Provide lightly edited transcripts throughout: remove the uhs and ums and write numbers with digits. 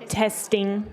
Testing.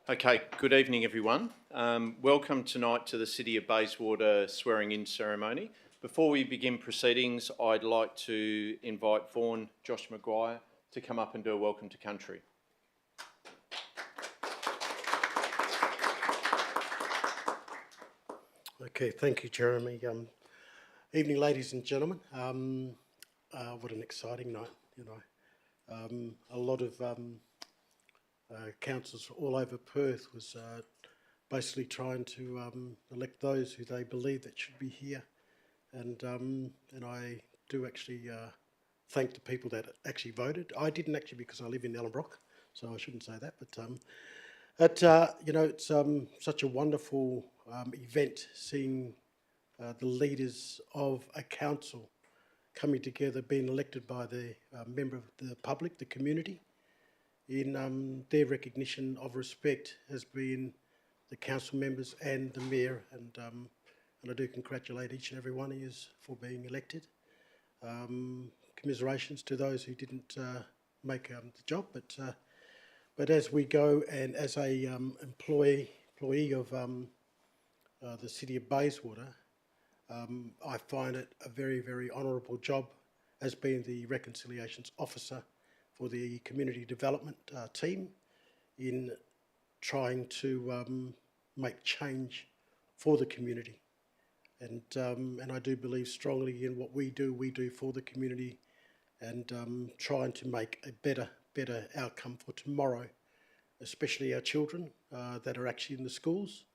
Okay, good evening everyone. Welcome tonight to the City of Bayswater swearing-in ceremony. Before we begin proceedings, I'd like to invite Vaughan Josh Maguire to come up and do a welcome to country. Okay, thank you, Jeremy. Evening, ladies and gentlemen. What an exciting night, you know. A lot of councils all over Perth was basically trying to elect those who they believe that should be here, and I do actually thank the people that actually voted. I didn't actually because I live in Ellenbrook, so I shouldn't say that, but you know, it's such a wonderful event seeing the leaders of a council coming together, being elected by the member of the public, the community, in their recognition of respect has been the council members and the mayor, and I do congratulate each and every one of you for being elected. Commiserations to those who didn't make the job, but as we go and as a employee of the City of Bayswater, I find it a very, very honourable job as being the Reconciliations Officer for the Community Development team in trying to make change for the community. And I do believe strongly in what we do for the community, and trying to make a better outcome for tomorrow, especially our children that are actually in the schools.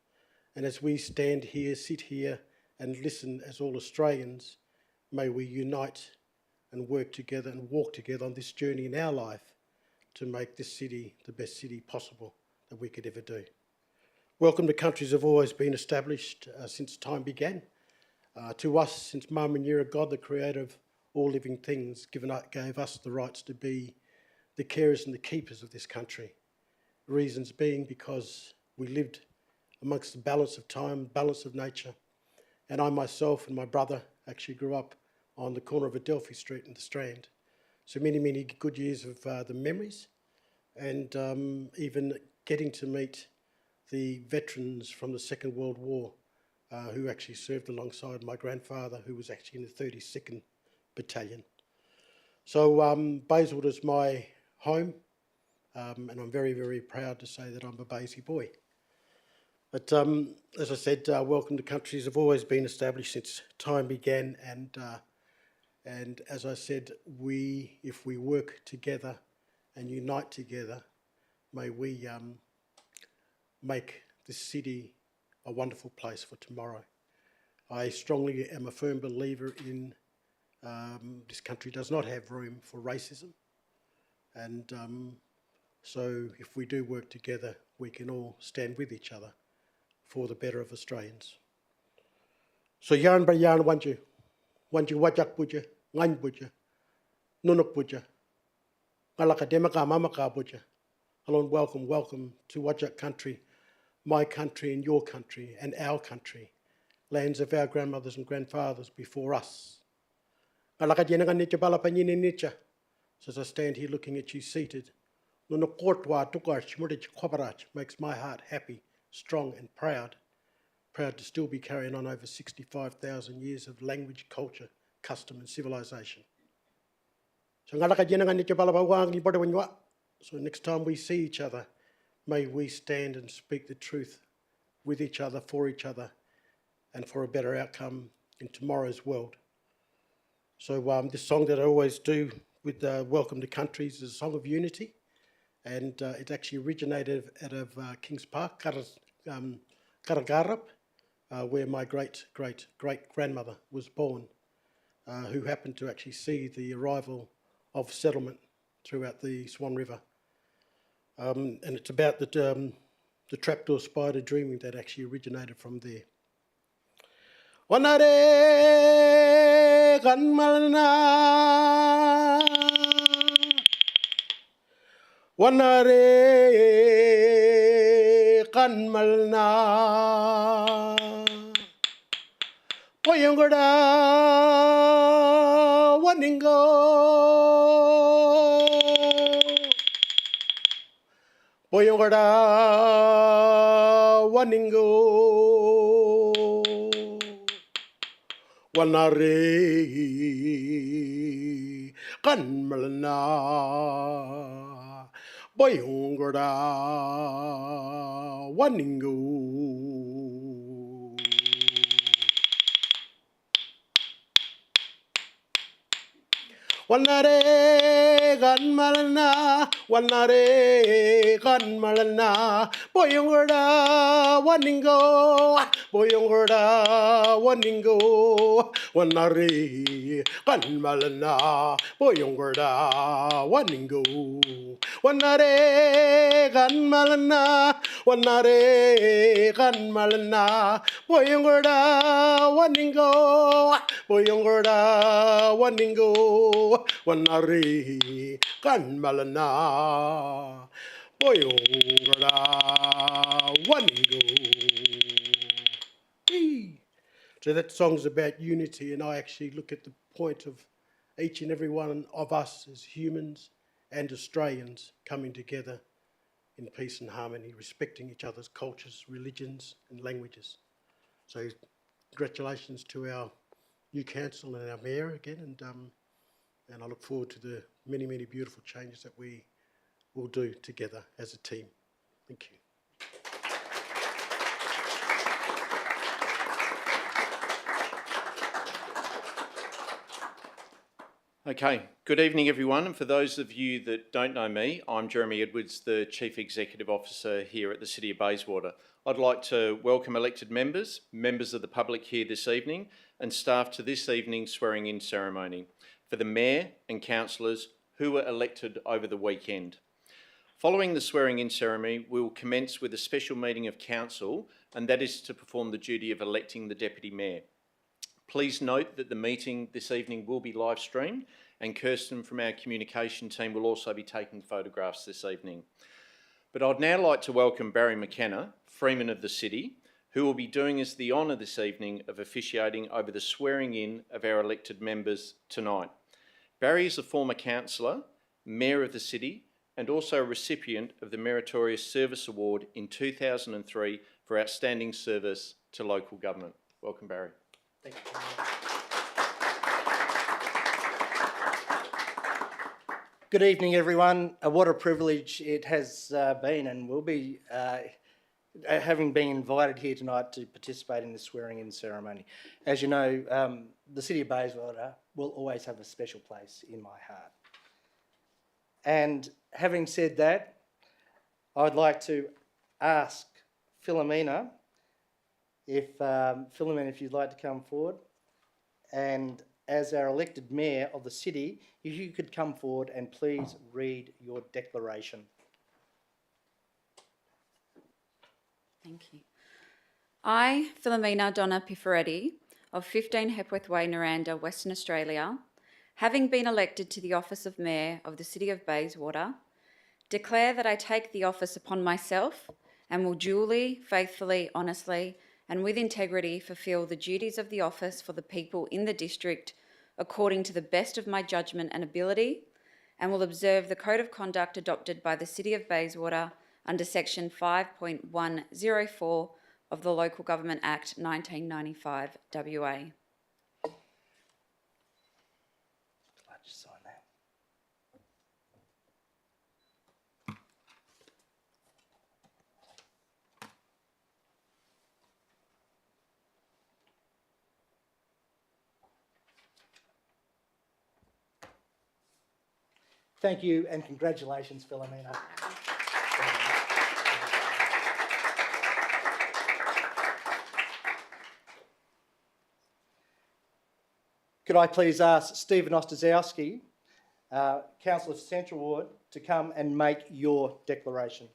And as we stand here, sit here and listen as all Australians, may we unite and work together and walk together on this journey in our life to make this city the best city possible that we could ever do. Welcome to countries have always been established since time began. To us, since Mamanira, God, the creator of all living things, gave us the rights to be the carers and the keepers of this country. Reasons being because we lived amongst the balance of time, balance of nature. And I myself and my brother actually grew up on the corner of Adelphi Street in the Strand. So many, many good years of the memories, and even getting to meet the veterans from the Second World War who actually served alongside my grandfather, who was actually in the 32nd Battalion. So Bayswater is my home, and I'm very, very proud to say that I'm a Baysy boy. But as I said, Welcome to Countries have always been established since time began, and as I said, if we work together and unite together, may we make this city a wonderful place for tomorrow. I strongly am a firm believer in this country does not have room for racism, and so if we do work together, we can all stand with each other for the better of Australians. So yarn by yarn wanju wajak puja, ngan puja, nunuk puja, alakademaka mamaka puja. Hello and welcome to Wajak country, my country and your country and our country, lands of our grandmothers and grandfathers before us. So as I stand here looking at you seated, makes my heart happy, strong and proud to still be carrying on over 65,000 years of language, culture, custom and civilization. So next time we see each other, may we stand and speak the truth with each other, for each other, and for a better outcome in tomorrow's world. So this song that I always do with Welcome to Countries is a song of unity, and it actually originated out of Kings Park, Karagarap, where my great-great-great-grandmother was born, who happened to actually see the arrival of settlement throughout the Swan River. And it's about the trapdoor spider dreaming that actually originated from there. Wanare kanmalna, wanare kanmalna, poyongoda waningo, poyongoda waningo. Wanare kanmalna boyongora waningo. Wanare kanmalna boyongora waningo, boyongora waningo. Wanare kanmalna boyongora waningo, wanare kanmalna boyongora waningo, boyongora waningo. Wanare kanmalna boyongora waningo. So that song's about unity, and I actually look at the point of each and every one of us as humans and Australians coming together in peace and harmony, respecting each other's cultures, religions and languages. So congratulations to our new council and our mayor again, and I look forward to the many, many beautiful changes that we will do together as a team. Thank you. Okay, good evening everyone, and for those of you that don't know me, I'm Jeremy Edwards, the Chief Executive Officer here at the City of Bayswater. I'd like to welcome elected members of the public here this evening, and staff to this evening's swearing-in ceremony for the Mayor and Councillors who were elected over the weekend. Following the swearing-in ceremony, we will commence with a special meeting of Council, and that is to perform the duty of electing the Deputy Mayor. Please note that the meeting this evening will be live streamed, and Kirsten from our communication team will also be taking photographs this evening. But I'd now like to welcome Barry McKenna, Freeman of the City, who will be doing us the honour this evening of officiating over the swearing-in of our elected members tonight. Barry is a former councillor, Mayor of the City, and also a recipient of the Meritorious Service Award in 2003 for outstanding service to local government. Welcome, Barry. Thank you. Good evening, everyone. What a privilege it has been and will be having been invited here tonight to participate in the swearing-in ceremony. As you know, the City of Bayswater will always have a special place in my heart. And having said that, I'd like to ask Philomena if you'd like to come forward, and as our elected mayor of the city, if you could come forward and please read your declaration. Thank you. I, Philomena Donna Pifaretti, of 15 Hepworth Way, Naranda, Western Australia, having been elected to the office of Mayor of the City of Bayswater, declare that I take the office upon myself and will duly, faithfully, honestly, and with integrity fulfil the duties of the office for the people in the district according to the best of my judgment and ability, and will observe the Code of Conduct adopted by the City of Bayswater under Section 5.104 of the Local Government Act 1995 WA. I'd like to sign that. Thank you and congratulations, Philomena. Could I please ask Stephen Ostaszewski, Councillor for Central Ward, to come and make your declaration.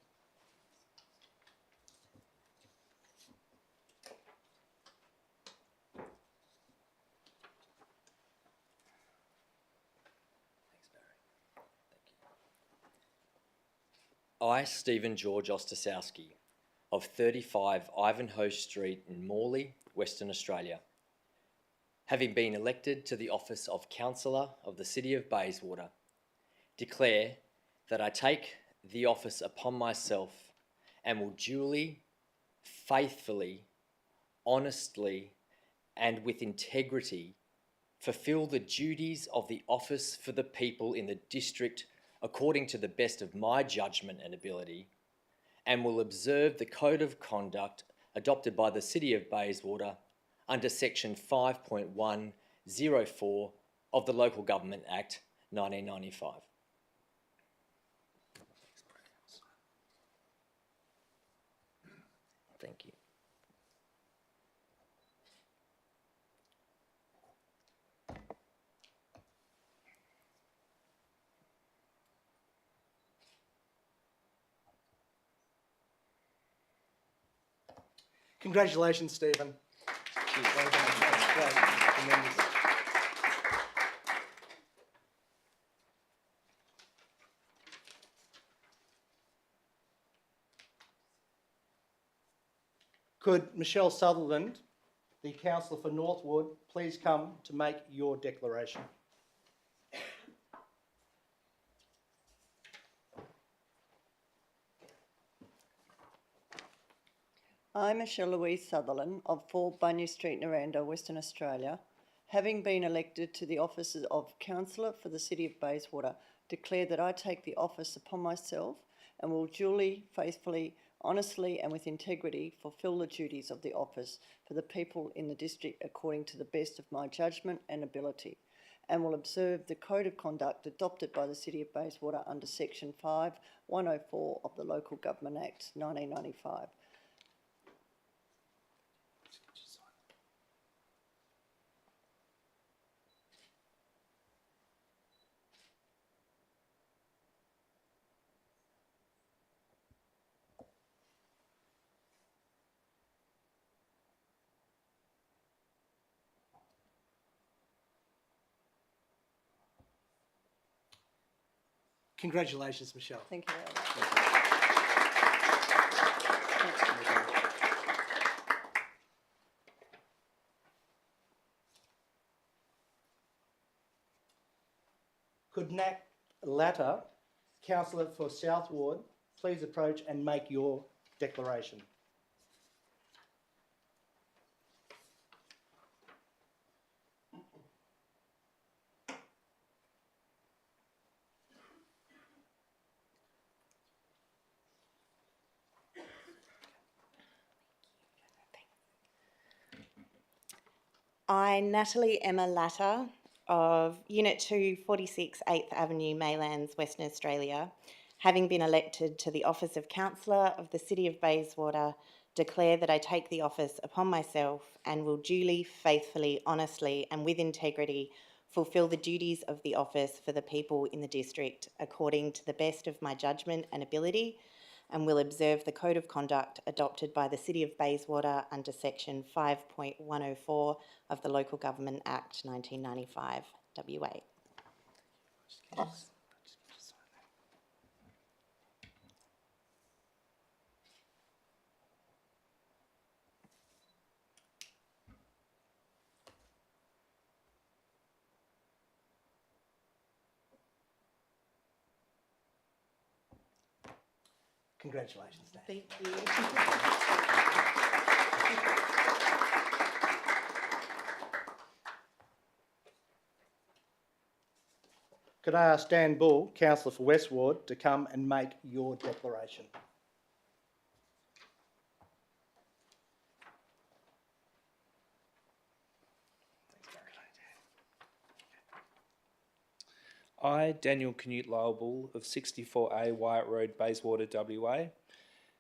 I, Stephen George Ostaszewski, of 35 Ivanhoe Street in Morley, Western Australia, having been elected to the office of Councillor of the City of Bayswater, declare that I take the office upon myself and will duly, faithfully, honestly, and with integrity fulfil the duties of the office for the people in the district according to the best of my judgment and ability, and will observe the Code of Conduct adopted by the City of Bayswater under Section 5.104 of the Local Government Act 1995. Thank you. Congratulations, Stephen. Well done. That's great. Tremendous. Could Michelle Sutherland, the Councillor for Northwood, please come to make your declaration? I, Michelle Louise Sutherland, of 4 Bunya Street, Naranda, Western Australia, having been elected to the office of Councillor for the City of Bayswater, declare that I take the office upon myself and will duly, faithfully, honestly and with integrity fulfil the duties of the office for the people in the district according to the best of my judgment and ability, and will observe the Code of Conduct adopted by the City of Bayswater under Section 5.104 of the Local Government Act 1995. Congratulations, Michelle. Thank you very much. Could Nat Latta, Councillor for South Ward, please approach and make your declaration? I, Natalie Emma Latta of Unit 246 8th Avenue, Maylands, Western Australia, having been elected to the office of Councillor of the City of Bayswater, declare that I take the office upon myself and will duly, faithfully, honestly and with integrity fulfil the duties of the office for the people in the district according to the best of my judgment and ability, and will observe the Code of Conduct adopted by the City of Bayswater under Section 5.104 of the Local Government Act 1995, WA. Congratulations, Dan. Thank you. Could I ask Dan Bull, Councillor for West Ward, to come and make your declaration? I, Daniel Canute Lylebull of 64A Wyatt Road, Bayswater, WA,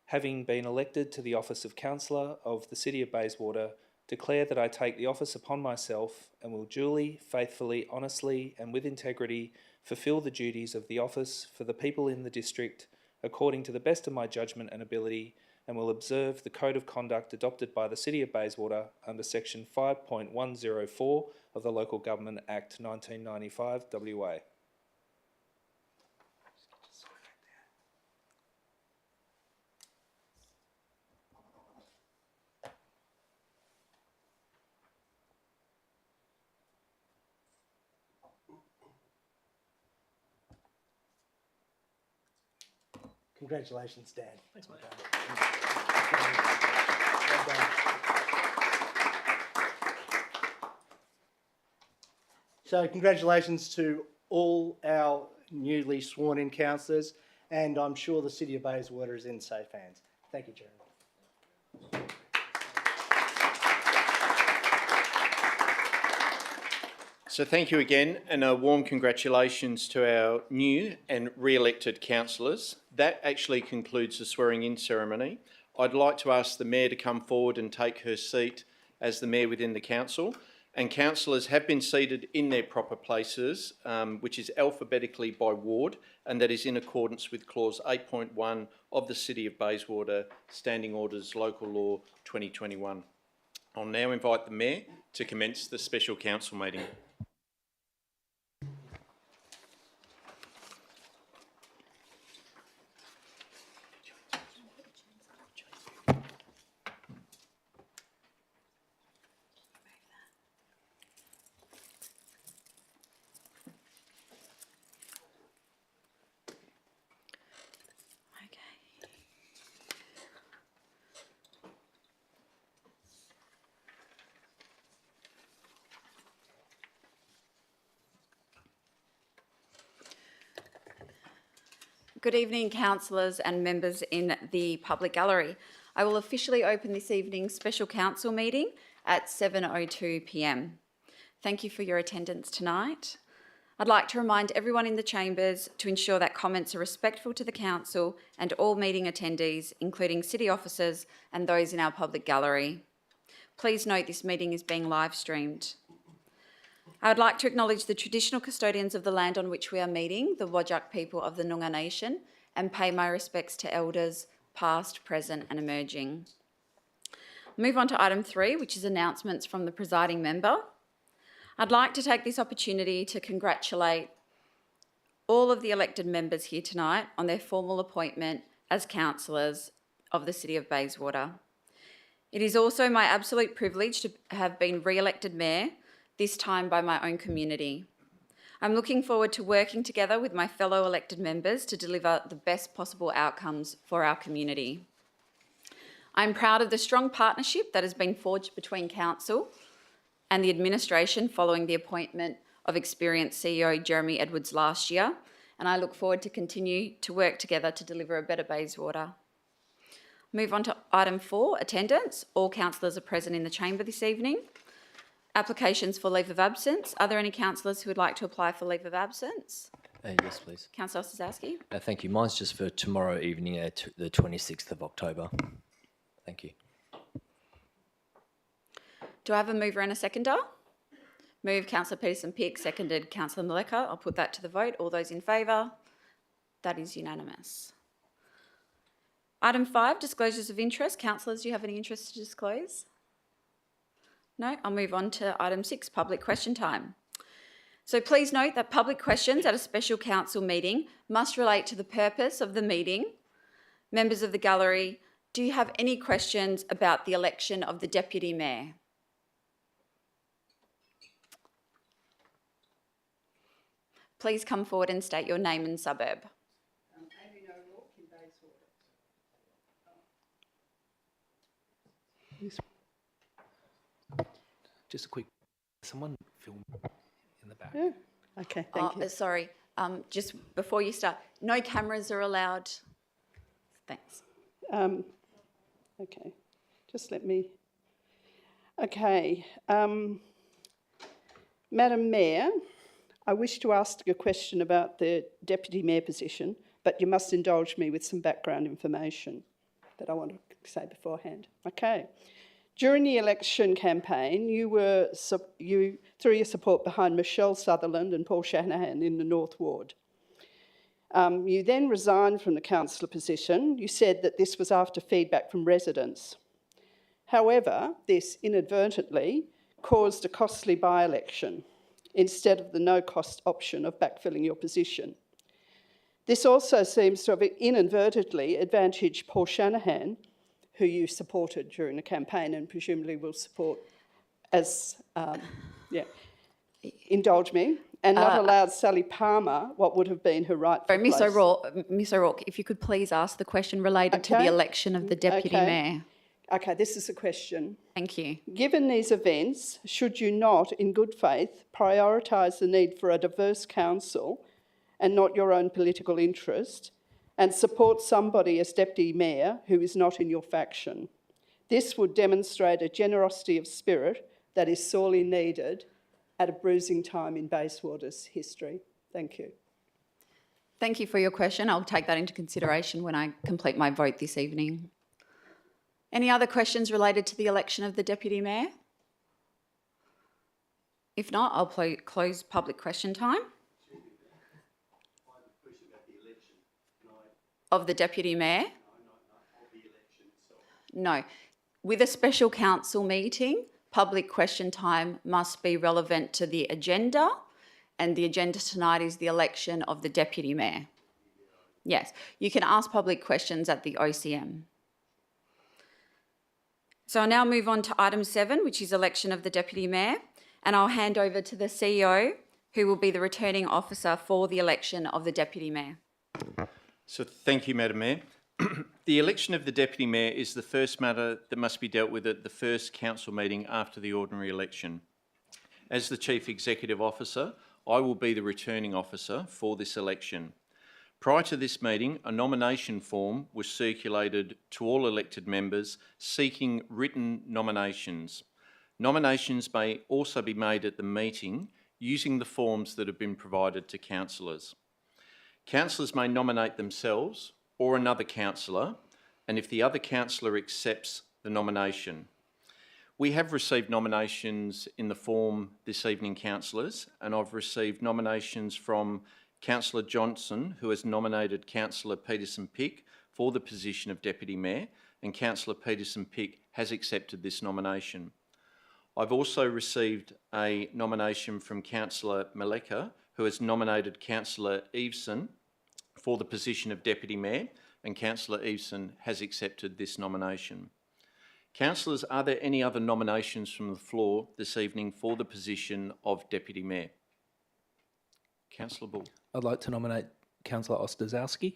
having been elected to the office of Councillor of the City of Bayswater, declare that I take the office upon myself and will duly, faithfully, honestly and with integrity fulfil the duties of the office for the people in the district according to the best of my judgment and ability, and will observe the Code of Conduct adopted by the City of Bayswater under Section 5.104 of the Local Government Act 1995, WA. Congratulations, Dan. Thanks, mate. Well done. So congratulations to all our newly sworn in councillors, and I'm sure the City of Bayswater is in safe hands. Thank you, Jeremy. So thank you again, and a warm congratulations to our new and re-elected councillors. That actually concludes the swearing-in ceremony. I'd like to ask the Mayor to come forward and take her seat as the Mayor within the council. And councillors have been seated in their proper places, which is alphabetically by ward, and that is in accordance with clause 8.1 of the City of Bayswater Standing Orders Local Law 2021. I'll now invite the Mayor to commence the special council meeting. Good evening, councillors and members in the public gallery. I will officially open this evening's special council meeting at 7:02 p.m. Thank you for your attendance tonight. I'd like to remind everyone in the chambers to ensure that comments are respectful to the council and all meeting attendees, including city officers and those in our public gallery. Please note this meeting is being live streamed. I would like to acknowledge the traditional custodians of the land on which we are meeting, the Whadjuk people of the Noongar Nation, and pay my respects to elders past, present and emerging. Move on to item 3, which is announcements from the presiding member. I'd like to take this opportunity to congratulate all of the elected members here tonight on their formal appointment as councillors of the City of Bayswater. It is also my absolute privilege to have been re-elected Mayor, this time by my own community. I'm looking forward to working together with my fellow elected members to deliver the best possible outcomes for our community. I'm proud of the strong partnership that has been forged between Council and the administration following the appointment of experienced CEO Jeremy Edwards last year, and I look forward to continue to work together to deliver a better Bayswater. Move on to item 4, attendance. All councillors are present in the chamber this evening. Applications for leave of absence. Are there any councillors who would like to apply for leave of absence? Yes, please. Councillor Ostaszewski. Thank you. Mine's just for tomorrow evening, the 26th of October. Thank you. Do I have a mover and a seconder? Move Councillor Peterson-Pick, seconded Councillor Maleka. I'll put that to the vote. All those in favour? That is unanimous. Item 5, disclosures of interest. Councillors, do you have any interest to disclose? No? I'll move on to item 6, public question time. So please note that public questions at a special council meeting must relate to the purpose of the meeting. Members of the gallery, do you have any questions about the election of the Deputy Mayor? Please come forward and state your name and suburb. Just a quick, someone film in the back. Yeah. Okay, thank you. Sorry, just before you start, no cameras are allowed. Thanks. Okay, just let me. Okay, Madam Mayor, I wish to ask a question about the Deputy Mayor position, but you must indulge me with some background information that I want to say beforehand. Okay. During the election campaign, you threw your support behind Michelle Sutherland and Paul Shanahan in the North Ward. You then resigned from the councillor position. You said that this was after feedback from residents. However, this inadvertently caused a costly by-election instead of the no-cost option of backfilling your position. This also seems to have inadvertently advantaged Paul Shanahan, who you supported during the campaign and presumably will support as, indulge me, and not allowed Sally Palmer what would have been her rightful place. Miss O'Rourke, if you could please ask the question related to the election of the Deputy Mayor. Okay, this is a question. Thank you. Given these events, should you not, in good faith, prioritise the need for a diverse council and not your own political interest, and support somebody as Deputy Mayor who is not in your faction? This would demonstrate a generosity of spirit that is sorely needed at a bruising time in Bayswater's history. Thank you. Thank you for your question. I'll take that into consideration when I complete my vote this evening. Any other questions related to the election of the Deputy Mayor? If not, I'll close public question time. Of the Deputy Mayor? No. With a special council meeting, public question time must be relevant to the agenda, and the agenda tonight is the election of the Deputy Mayor. Yes, you can ask public questions at the OCM. So I'll now move on to item 7, which is election of the Deputy Mayor, and I'll hand over to the CEO, who will be the returning officer for the election of the Deputy Mayor. So thank you, Madam Mayor. The election of the Deputy Mayor is the first matter that must be dealt with at the first council meeting after the ordinary election. As the Chief Executive Officer, I will be the returning officer for this election. Prior to this meeting, a nomination form was circulated to all elected members seeking written nominations. Nominations may also be made at the meeting using the forms that have been provided to councillors. Councillors may nominate themselves or another councillor, and if the other councillor accepts the nomination. We have received nominations in the form this evening, councillors, and I've received nominations from Councillor Johnson, who has nominated Councillor Peterson-Pick for the position of Deputy Mayor, and Councillor Peterson-Pick has accepted this nomination. I've also received a nomination from Councillor Maleka, who has nominated Councillor Eveson for the position of Deputy Mayor, and Councillor Eveson has accepted this nomination. Councillors, are there any other nominations from the floor this evening for the position of Deputy Mayor? Councillor Bull. I'd like to nominate Councillor Ostaszewski.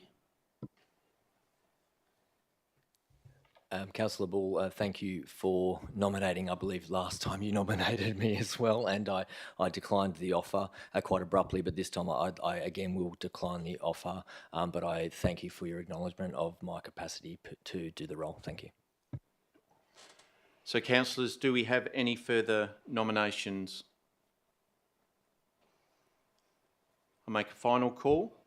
Councillor Bull, thank you for nominating. I believe last time you nominated me as well, and I declined the offer quite abruptly, but this time I again will decline the offer, but I thank you for your acknowledgement of my capacity to do the role. Thank you. So councillors, do we have any further nominations? I'll make a final call.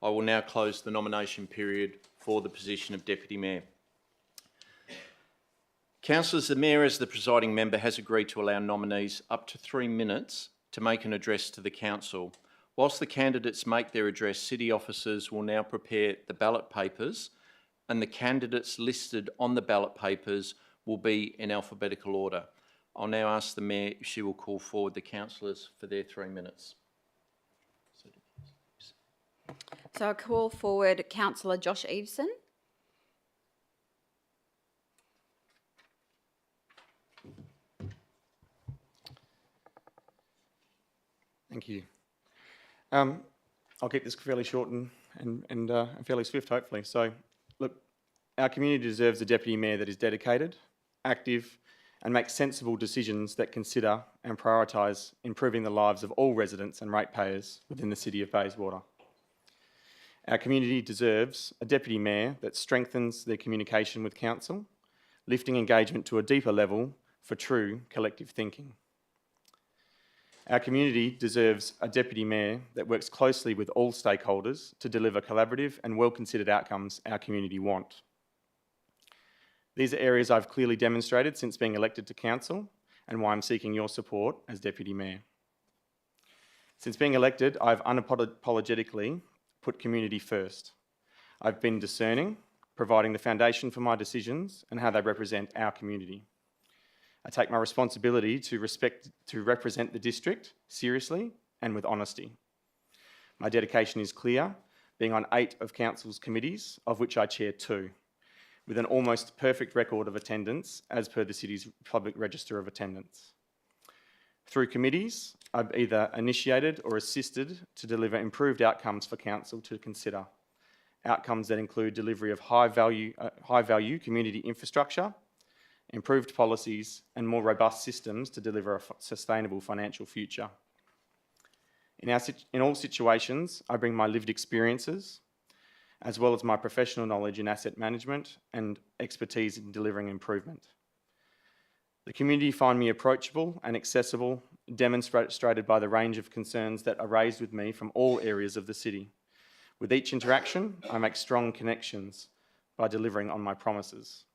I will now close the nomination period for the position of Deputy Mayor. Councillors, the Mayor as the presiding member has agreed to allow nominees up to 3 minutes to make an address to the Council. Whilst the candidates make their address, City officers will now prepare the ballot papers, and the candidates listed on the ballot papers will be in alphabetical order. I'll now ask the Mayor if she will call forward the councillors for their 3 minutes. So I call forward Councillor Josh Eveson. Thank you. I'll keep this fairly short and fairly swift, hopefully. So, look, our community deserves a Deputy Mayor that is dedicated, active, and makes sensible decisions that consider and prioritise improving the lives of all residents and ratepayers within the City of Bayswater. Our community deserves a Deputy Mayor that strengthens their communication with Council, lifting engagement to a deeper level for true collective thinking. Our community deserves a Deputy Mayor that works closely with all stakeholders to deliver collaborative and well-considered outcomes our community want. These are areas I've clearly demonstrated since being elected to Council and why I'm seeking your support as Deputy Mayor. Since being elected, I've unapologetically put community first. I've been discerning, providing the foundation for my decisions and how they represent our community. I take my responsibility to represent the district seriously and with honesty. My dedication is clear, being on 8 of Council's committees, of which I chair 2, with an almost perfect record of attendance as per the City's Public Register of Attendance. Through committees, I've either initiated or assisted to deliver improved outcomes for Council to consider. Outcomes that include delivery of high-value community infrastructure, improved policies, and more robust systems to deliver a sustainable financial future. In all situations, I bring my lived experiences, as well as my professional knowledge in asset management and expertise in delivering improvement. The community find me approachable and accessible, demonstrated by the range of concerns that are raised with me from all areas of the city. With each interaction, I make strong connections by delivering on my promises.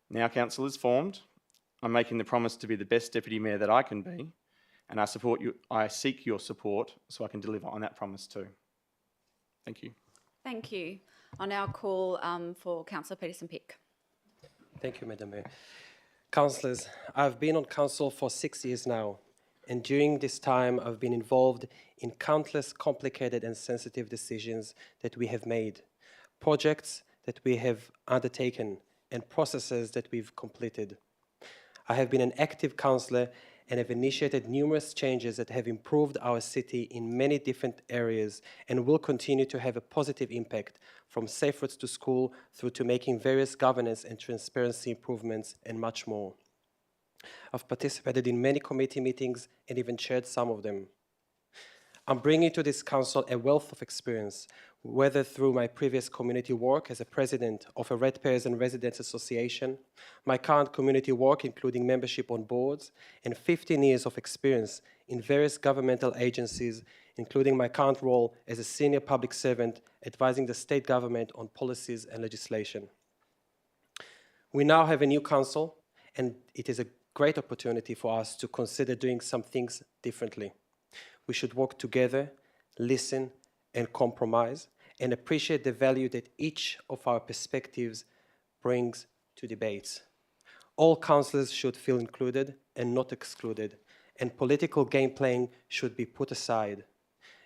Now Council is formed, I'm making the promise to be the best Deputy Mayor that I can be, and I seek your support so I can deliver on that promise too. Thank you. Thank you. I'll now call for Councillor Peterson-Pick. Thank you, Madam Mayor. Councillors, I've been on Council for 6 years now, and during this time I've been involved in countless complicated and sensitive decisions that we have made, projects that we have undertaken, and processes that we've completed. I have been an active councillor and have initiated numerous changes that have improved our city in many different areas and will continue to have a positive impact, from safe routes to school through to making various governance and transparency improvements and much more. I've participated in many committee meetings and even chaired some of them. I'm bringing to this council a wealth of experience, whether through my previous community work as a president of a Ratepayers and Residents Association, my current community work including membership on boards, and 15 years of experience in various governmental agencies, including my current role as a senior public servant advising the state government on policies and legislation. We now have a new council, and it is a great opportunity for us to consider doing some things differently. We should work together, listen, and compromise, and appreciate the value that each of our perspectives brings to debates. All councillors should feel included and not excluded, and political game playing should be put aside.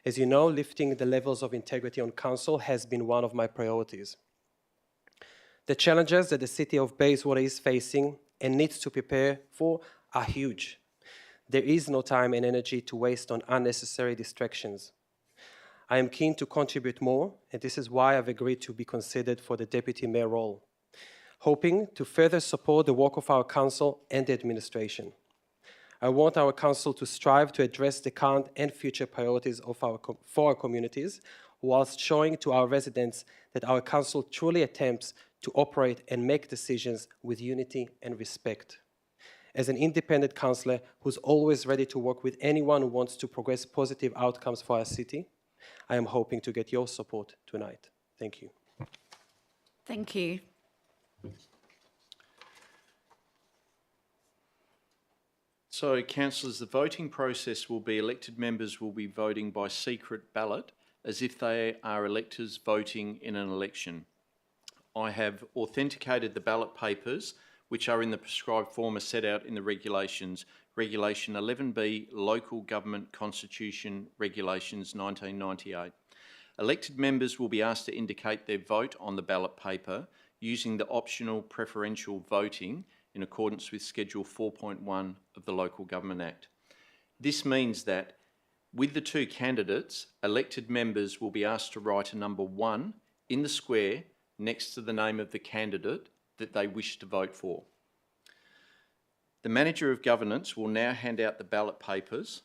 As you know, lifting the levels of integrity on council has been one of my priorities. The challenges that the city of Bayswater is facing and needs to prepare for are huge. There is no time and energy to waste on unnecessary distractions. I am keen to contribute more, and this is why I've agreed to be considered for the Deputy Mayor role, hoping to further support the work of our council and the administration. I want our council to strive to address the current and future priorities for our communities, whilst showing to our residents that our council truly attempts to operate and make decisions with unity and respect. As an independent councillor who's always ready to work with anyone who wants to progress positive outcomes for our city, I am hoping to get your support tonight. Thank you. Thank you. So, councillors, the voting process will be elected members will be voting by secret ballot as if they are electors voting in an election. I have authenticated the ballot papers, which are in the prescribed form as set out in the regulations. Regulation 11B, Local Government Constitution Regulations 1998. Elected members will be asked to indicate their vote on the ballot paper using the optional preferential voting in accordance with Schedule 4.1 of the Local Government Act. This means that with the two candidates, elected members will be asked to write a number 1 in the square next to the name of the candidate that they wish to vote for. The Manager of Governance will now hand out the ballot papers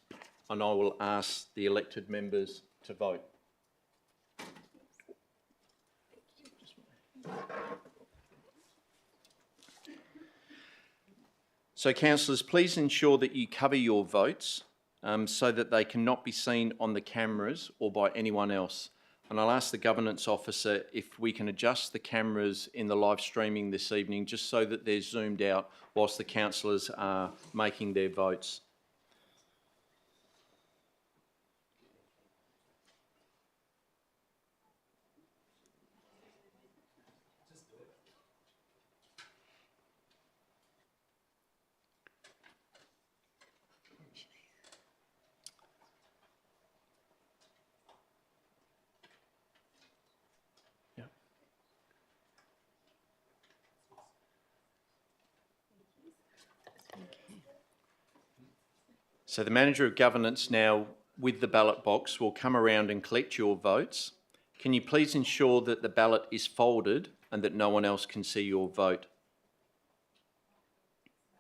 and I will ask the elected members to vote. So, councillors, please ensure that you cover your votes so that they cannot be seen on the cameras or by anyone else. And I'll ask the Governance Officer if we can adjust the cameras in the live streaming this evening just so that they're zoomed out whilst the councillors are making their votes. So the Manager of Governance now, with the ballot box, will come around and collect your votes. Can you please ensure that the ballot is folded and that no one else can see your vote?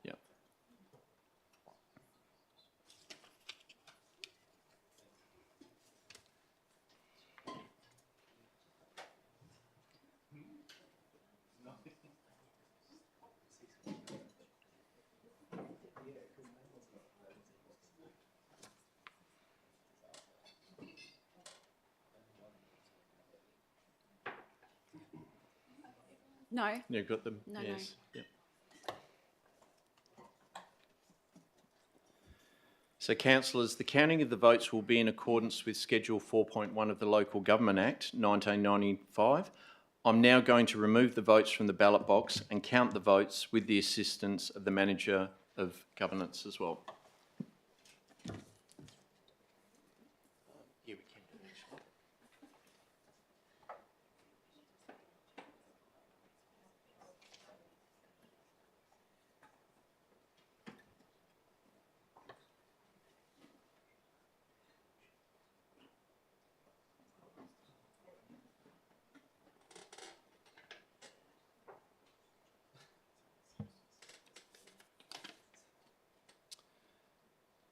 Yeah. No. You've got them? No, yes. no. Yep. So, councillors, the counting of the votes will be in accordance with Schedule 4.1 of the Local Government Act 1995. I'm now going to remove the votes from the ballot box and count the votes with the assistance of the Manager of Governance as well.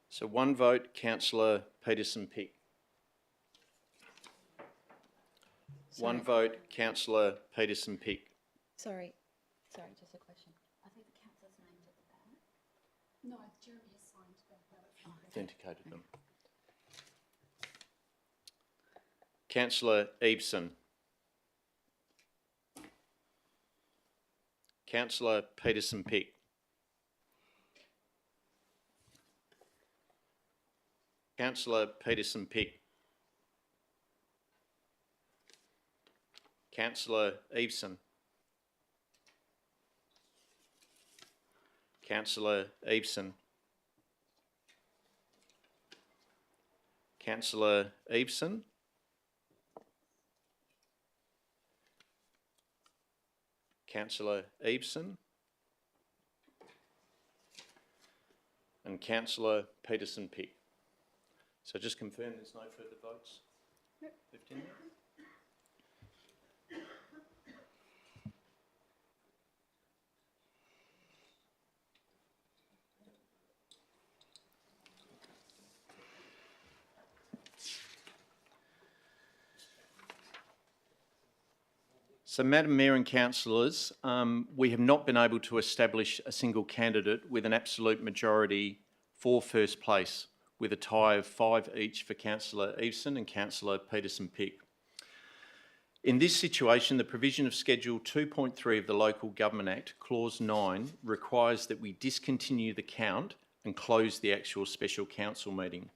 So 1 vote, Councillor Peterson-Pick. 1 vote, Councillor Peterson-Pick. Sorry, just a question. I think the councillor's names at the ballot. No, Jeremy has signed the ballot. Authenticated them. Councillor Eveson. Councillor Peterson-Pick. Councillor Peterson-Pick. Councillor Eveson. Councillor Eveson. Councillor Eveson. Councillor Eveson. And Councillor Peterson-Pick. So just confirm there's no further votes left in there? So, Madam Mayor and councillors, we have not been able to establish a single candidate with an absolute majority for first place, with a tie of 5 each for Councillor Eveson and Councillor Peterson-Pick. In this situation, the provision of Schedule 2.3 of the Local Government Act, Clause 9, requires that we discontinue the count and close the actual special council meeting.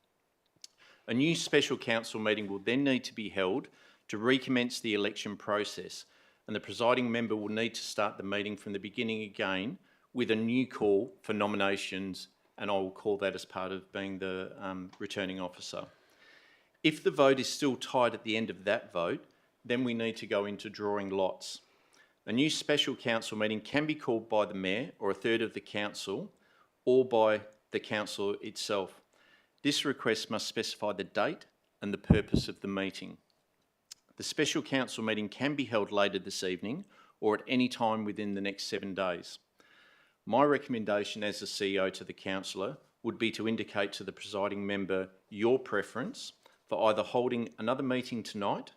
A new special council meeting will then need to be held to recommence the election process, and the presiding member will need to start the meeting from the beginning again with a new call for nominations, and I will call that as part of being the returning officer. If the vote is still tied at the end of that vote, then we need to go into drawing lots. A new special council meeting can be called by the Mayor or a third of the council, or by the council itself. This request must specify the date and the purpose of the meeting. The special council meeting can be held later this evening or at any time within the next 7 days. My recommendation as the CEO to the councillor would be to indicate to the presiding member your preference for either holding another meeting tonight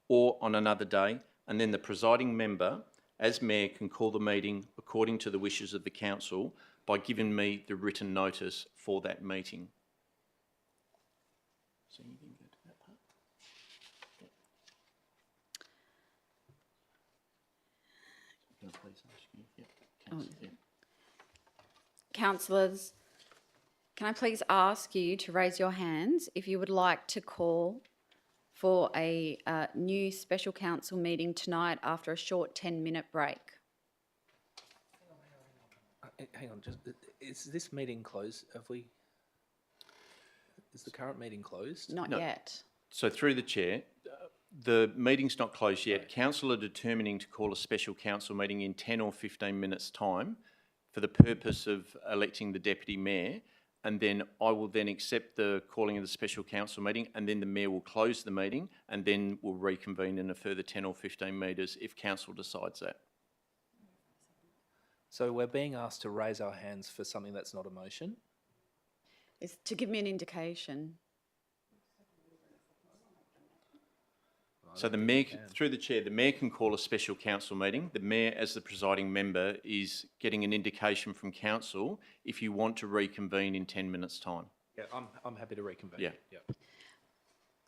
or on another day, and then the presiding member, as Mayor, can call the meeting according to the wishes of the council by giving me the written notice for that meeting. So you can go to that part. Can I please ask you? Yep. Councillor, yeah. Councillors, can I please ask you to raise your hands if you would like to call for a new special council meeting tonight after a short 10-minute break? Hang on, is this meeting closed? Is the current meeting closed? Not No. yet. So through the chair, the meeting's not closed yet. Council are determining to call a special council meeting in 10 or 15 minutes' time for the purpose of electing the deputy mayor, and then I will then accept the calling of the special council meeting, and then the mayor will close the meeting, and then we'll reconvene in a further 10 or 15 metres if council decides that. So we're being asked to raise our hands for something that's not a motion? It's to give me an indication. So the mayor, through the chair, the mayor can call a special council meeting. The mayor, as the presiding member, is getting an indication from council if you want to reconvene in 10 minutes' time. Yeah, I'm happy to reconvene. Yeah.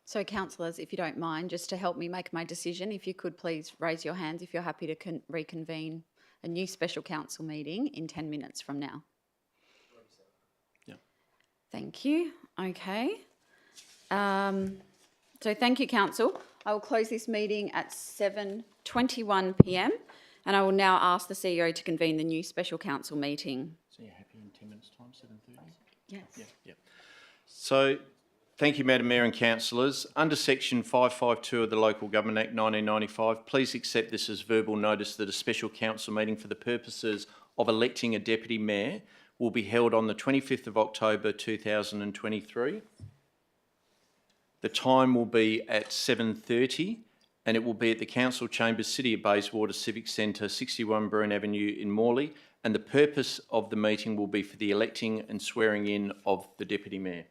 So councillors, if you don't mind, just to help me make my decision, if you could please raise your hands if you're happy to reconvene a new special council meeting in 10 minutes from now. Yeah. Thank you. Okay. So thank you, council. I will close this meeting at 7:21 p.m. and I will now ask the CEO to convene the new special council meeting. So you're happy in 10 minutes' time, 7:30? Yes. Yeah. So, thank you, Madam Mayor and councillors. Under Section 552 of the Local Government Act 1995, please accept this as verbal notice that a special council meeting for the purposes of electing a deputy mayor will be held on the 25th of October 2023. The time will be at 7:30 and it will be at the Council Chambers, City of Bayswater Civic Centre, 61 Broome Avenue in Morley, and the purpose of the meeting will be for the electing and swearing in of the Deputy Mayor.